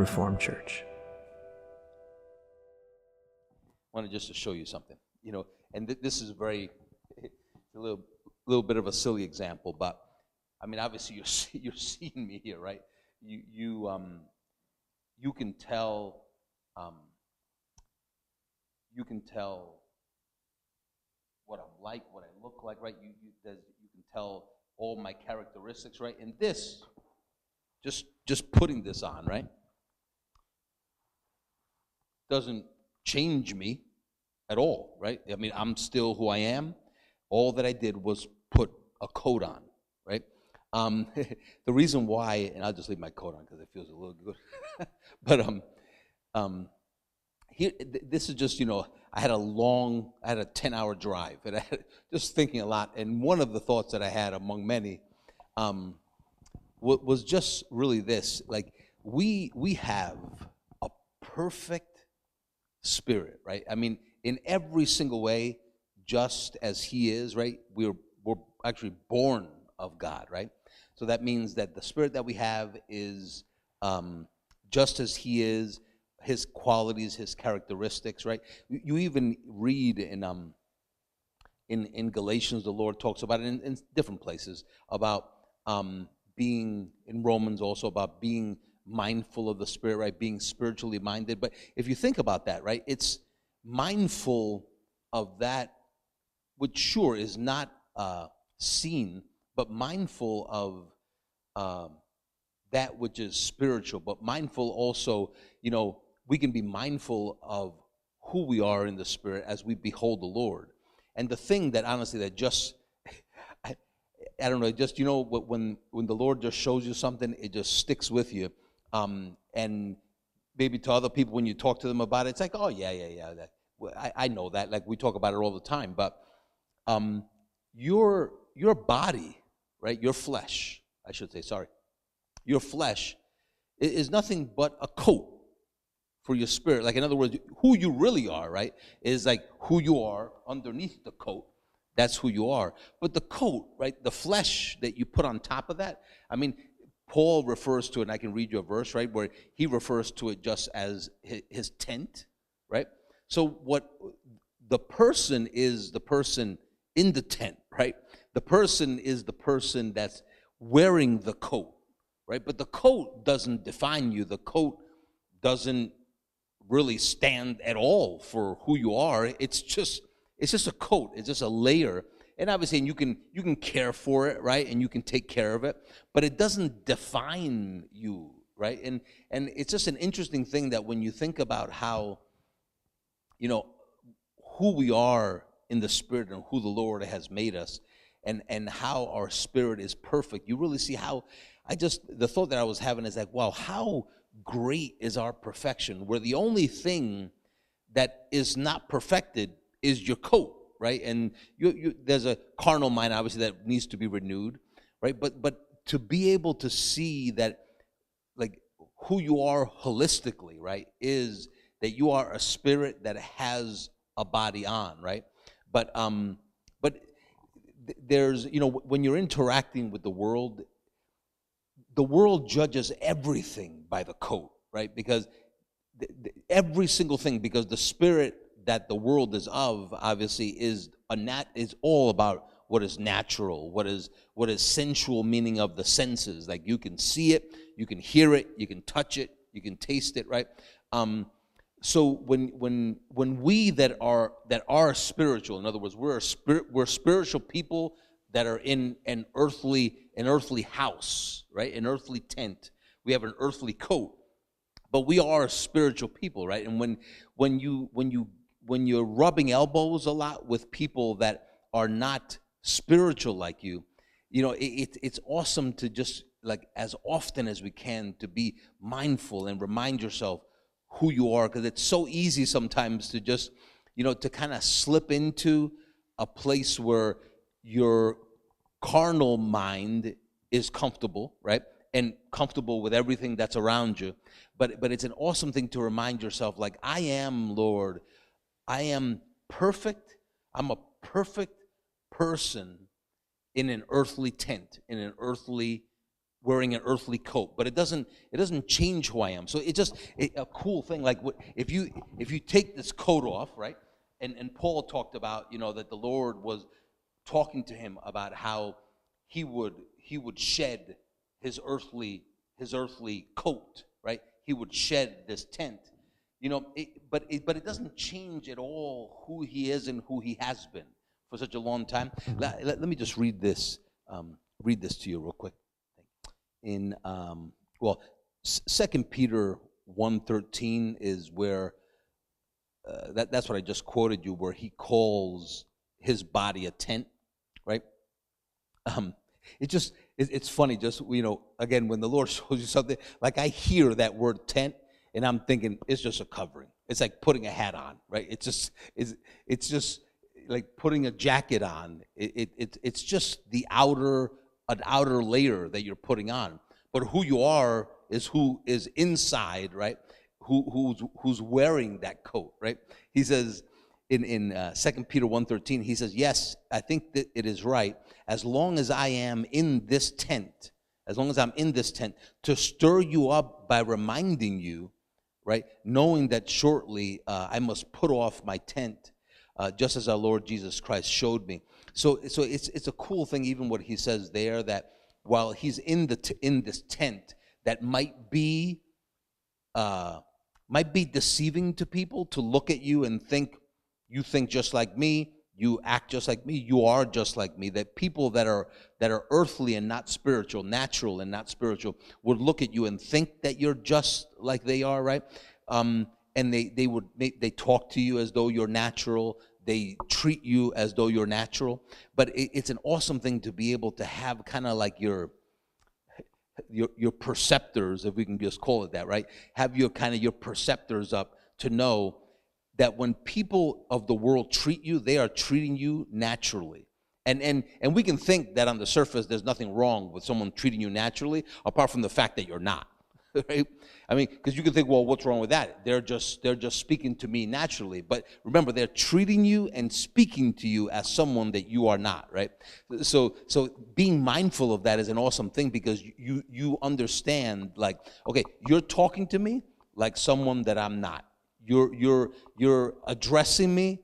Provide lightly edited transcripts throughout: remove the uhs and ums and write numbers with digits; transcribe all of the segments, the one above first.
Reformed Church. I wanted just to show you something, and this is a little bit of a silly example, but I mean, obviously you're seeing me here, right? You can tell what I'm like, what I look like, right? You can tell all my characteristics, right? And this, just putting this on, right, doesn't change me at all, right? I mean, I'm still who I am. All that I did was put a coat on, right? The reason why, and I'll just leave my coat on because it feels a little good, but here, this is just, I had a 10-hour drive, and I had just thinking a lot, and one of the thoughts that I had among many was just really this, like, we have a perfect spirit, right? I mean, in every single way, just as he is, right? We're actually born of God, right? So that means that the spirit that we have is just as he is, his qualities, his characteristics, right? You even read in Galatians, the Lord talks about it in different places, about being, in Romans also, about being mindful of the Spirit, right? Being spiritually minded. But if you think about that, right, it's mindful of that, which sure is not seen, but mindful of that which is spiritual, but mindful also, we can be mindful of who we are in the Spirit as we behold the Lord. And the thing that honestly that just, I don't know, just, when the Lord just shows you something, it just sticks with you. And maybe to other people, when you talk to them about it, it's like, oh, yeah, I know that. Like, we talk about it all the time. But your body, right, your flesh, I should say, sorry, your flesh is nothing but a coat for your spirit. Like, in other words, who you really are, right, is like who you are underneath the coat. That's who you are. But the coat, right, the flesh that you put on top of that, I mean, Paul refers to it, and I can read you a verse, right, where he refers to it just as his tent, right? So what the person is the person in the tent, right? The person is the person that's wearing the coat, right? But the coat doesn't define you. The coat doesn't really stand at all for who you are. It's just a coat. It's just a layer. And obviously, you can care for it, right? And you can take care of it, but it doesn't define you, right? And it's just an interesting thing that when you think about how, who we are in the Spirit and who the Lord has made us, and how our spirit is perfect, you really see how, the thought that I was having is like, wow, how great is our perfection, where the only thing that is not perfected is your coat, right? And there's a carnal mind, obviously, that needs to be renewed, right? But to be able to see that, like, who you are holistically, right, is that you are a spirit that has a body on, right? But there's, when you're interacting with the world judges everything by the coat, right? Because every single thing, because the spirit that the world is of, obviously, is all about what is natural, what is sensual, meaning of the senses. Like, you can see it, you can hear it, you can touch it, you can taste it, right? So when we that are spiritual, in other words, we're spiritual people that are in an earthly house, right? An earthly tent. We have an earthly coat, but we are spiritual people, right? And when you're rubbing elbows a lot with people that are not spiritual like you, it's awesome to just, like, as often as we can, to be mindful and remind yourself who you are, because it's so easy sometimes to just, to kind of slip into a place where your carnal mind is comfortable, right? And comfortable with everything that's around you. But it's an awesome thing to remind yourself, like, I am, Lord, I am perfect. I'm a perfect person in an earthly tent, in an earthly wearing an earthly coat, but it doesn't change who I am. So a cool thing, like if you take this coat off, right? And Paul talked about, that the Lord was talking to him about how he would shed his earthly coat, right? He would shed this tent, but it doesn't change at all who he is and who he has been for such a long time. Let me just read this to you real quick. In Second Peter 1:13 is where that's what I just quoted you, where he calls his body a tent, right? It's funny, just again, when the Lord shows you something, like I hear that word tent and I'm thinking it's just a covering. It's like putting a hat on, right? It's just like putting a jacket on. It's just an outer layer that you're putting on. But who you are is who is inside, right? Who's wearing that coat, right? He says in 2 Peter 1:13, he says, yes, I think that it is right, as long as I am in this tent, to stir you up by reminding you, right? Knowing that shortly I must put off my tent, just as our Lord Jesus Christ showed me. So it's a cool thing, even what he says there, that while he's in this tent, that might be deceiving to people to look at you and think you think just like me, you act just like me, you are just like me. That people that are earthly and not spiritual, natural and not spiritual, would look at you and think that you're just like they are, right? And they talk to you as though you're natural. They treat you as though you're natural. But it's an awesome thing to be able to have kind of like your perceptors, if we can just call it that, right? Have your perceptors up to know that when people of the world treat you, they are treating you naturally. And we can think that on the surface there's nothing wrong with someone treating you naturally, apart from the fact that you're not. Right? I mean, because you can think, well, what's wrong with that? They're just speaking to me naturally. But remember, they're treating you and speaking to you as someone that you are not, right? So being mindful of that is an awesome thing, because you understand, like, okay, you're talking to me like someone that I'm not. You're addressing me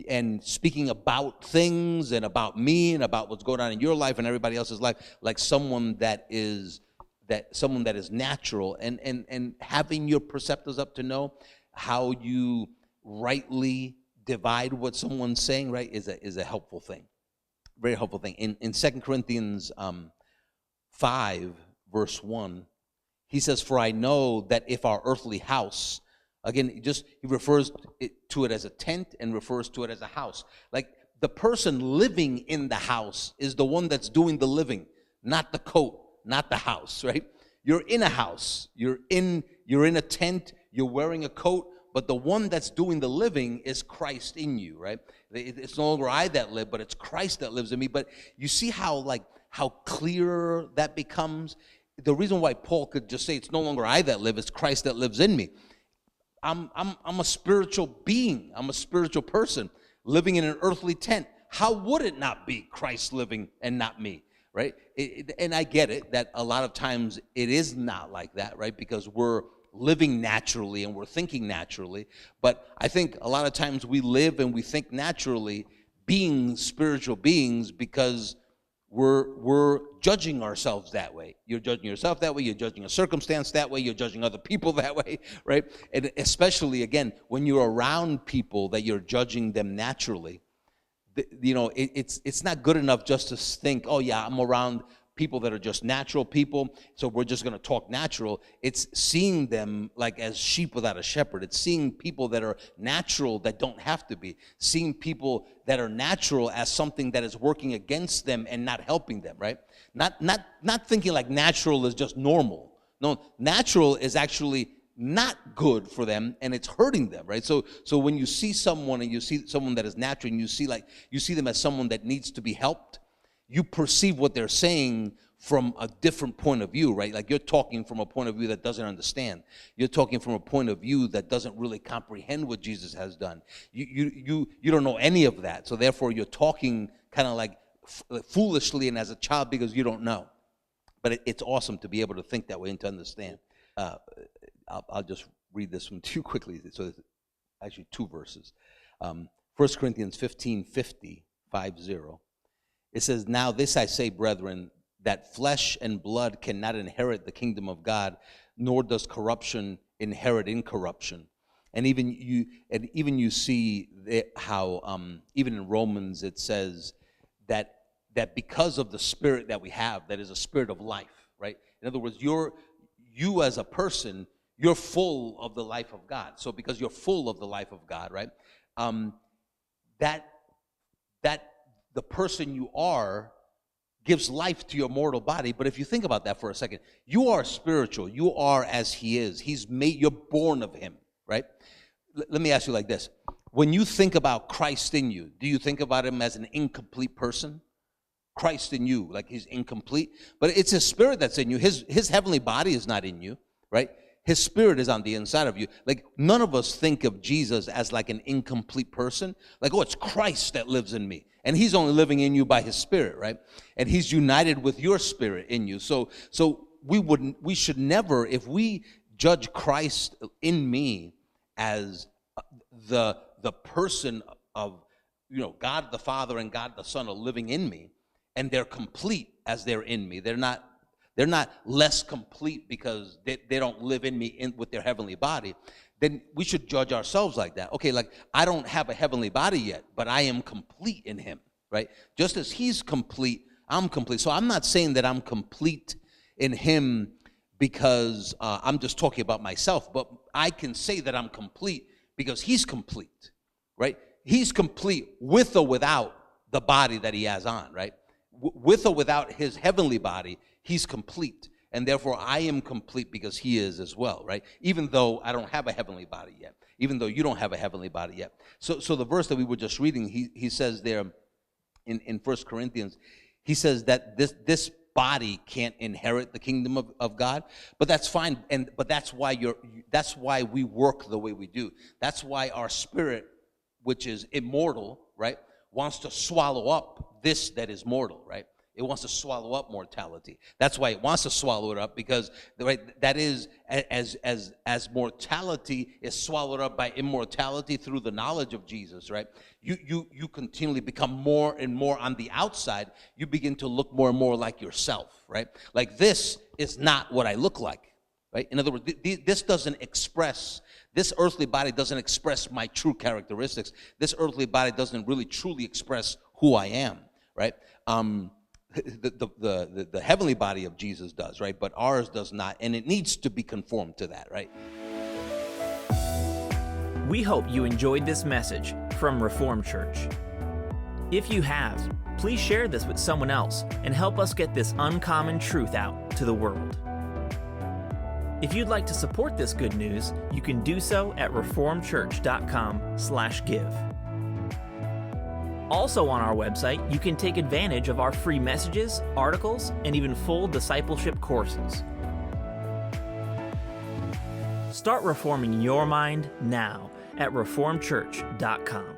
and speaking about things and about me and about what's going on in your life and everybody else's life like someone that is natural, and having your perceptors up to know how you rightly divide what someone's saying, right, is a helpful thing, very helpful thing. In 2 Corinthians 5 verse 1, he says, for I know that if our earthly house, again, he refers to it as a tent and refers to it as a house. Like the person living in the house is the one that's doing the living, not the coat, not the house, right? You're in a house, you're in a tent, you're wearing a coat, but the one that's doing the living is Christ in you, right? It's no longer I that live, but it's Christ that lives in me. But you see how clear that becomes? The reason why Paul could just say it's no longer I that live, it's Christ that lives in me. I'm a spiritual being. I'm a spiritual person living in an earthly tent. How would it not be Christ living and not me, right? And I get it that a lot of times it is not like that, right? Because we're living naturally and we're thinking naturally. But I think a lot of times we live and we think naturally, being spiritual beings, because we're judging ourselves that way. You're judging yourself that way. You're judging a circumstance that way. You're judging other people that way, right? And especially, again, when you're around people that you're judging them naturally, it's not good enough just to think, oh yeah, I'm around people that are just natural people, so we're just going to talk natural. It's seeing them like as sheep without a shepherd. It's seeing people that are natural that don't have to be. Seeing people that are natural as something that is working against them and not helping them, right? Not thinking like natural is just normal. No, natural is actually not good for them, and it's hurting them, right? So when you see someone and you see someone that is natural, and you see them as someone that needs to be helped, you perceive what they're saying from a different point of view, right? Like you're talking from a point of view that doesn't understand. You're talking from a point of view that doesn't really comprehend what Jesus has done. You don't know any of that, so therefore you're talking kind of like foolishly and as a child because you don't know. but it's awesome to be able to think that way and to understand. I'll just read this one to you quickly. So there's actually 2 verses. 1 Corinthians 15:50, 50. It says, "Now this I say, brethren, that flesh and blood cannot inherit the kingdom of God, nor does corruption inherit incorruption." And even you see how even in Romans it says that because of the spirit that we have, that is a spirit of life, right? In other words, you as a person, you're full of the life of God. So because you're full of the life of God, right? That the person you are gives life to your mortal body. But if you think about that for a second, you are spiritual. You are as he is. You're born of him, right? Let me ask you like this. When you think about Christ in you, do you think about him as an incomplete person? Christ in you, like he's incomplete? But it's his spirit that's in you. His heavenly body is not in you, right? His spirit is on the inside of you. Like, none of us think of Jesus as like an incomplete person. Like, oh, it's Christ that lives in me. And he's only living in you by his spirit, right? And he's united with your spirit in you. So we should never, if we judge Christ in me as the person of, God the Father and God the Son are living in me, and they're complete as they're in me. They're not less complete because they don't live in me with their heavenly body. Then we should judge ourselves like that. Okay, like, I don't have a heavenly body yet, but I am complete in him, right? Just as he's complete, I'm complete. So I'm not saying that I'm complete in him because I'm just talking about myself, but I can say that I'm complete because he's complete, right? He's complete with or without the body that he has on, right? With or without his heavenly body, he's complete. And therefore, I am complete because he is as well, right? Even though I don't have a heavenly body yet. Even though you don't have a heavenly body yet. So the verse that we were just reading, he says there in 1 Corinthians, he says that this body can't inherit the kingdom of God, but that's fine. But that's why we work the way we do. That's why our spirit, which is immortal, right, wants to swallow up this that is mortal, right? It wants to swallow up mortality. That's why it wants to swallow it up, because that is as mortality is swallowed up by immortality through the knowledge of Jesus, right? You continually become more and more on the outside. You begin to look more and more like yourself, right? Like, this is not what I look like, right? In other words, this earthly body doesn't express my true characteristics. This earthly body doesn't really truly express who I am, right? The heavenly body of Jesus does, right? But ours does not, and it needs to be conformed to that, right? We hope you enjoyed this message from Reformed Church. If you have, please share this with someone else and help us get this uncommon truth out to the world. If you'd like to support this good news, you can do so at reformedchurch.com/give. Also on our website, you can take advantage of our free messages, articles, and even full discipleship courses. Start reforming your mind now at reformedchurch.com.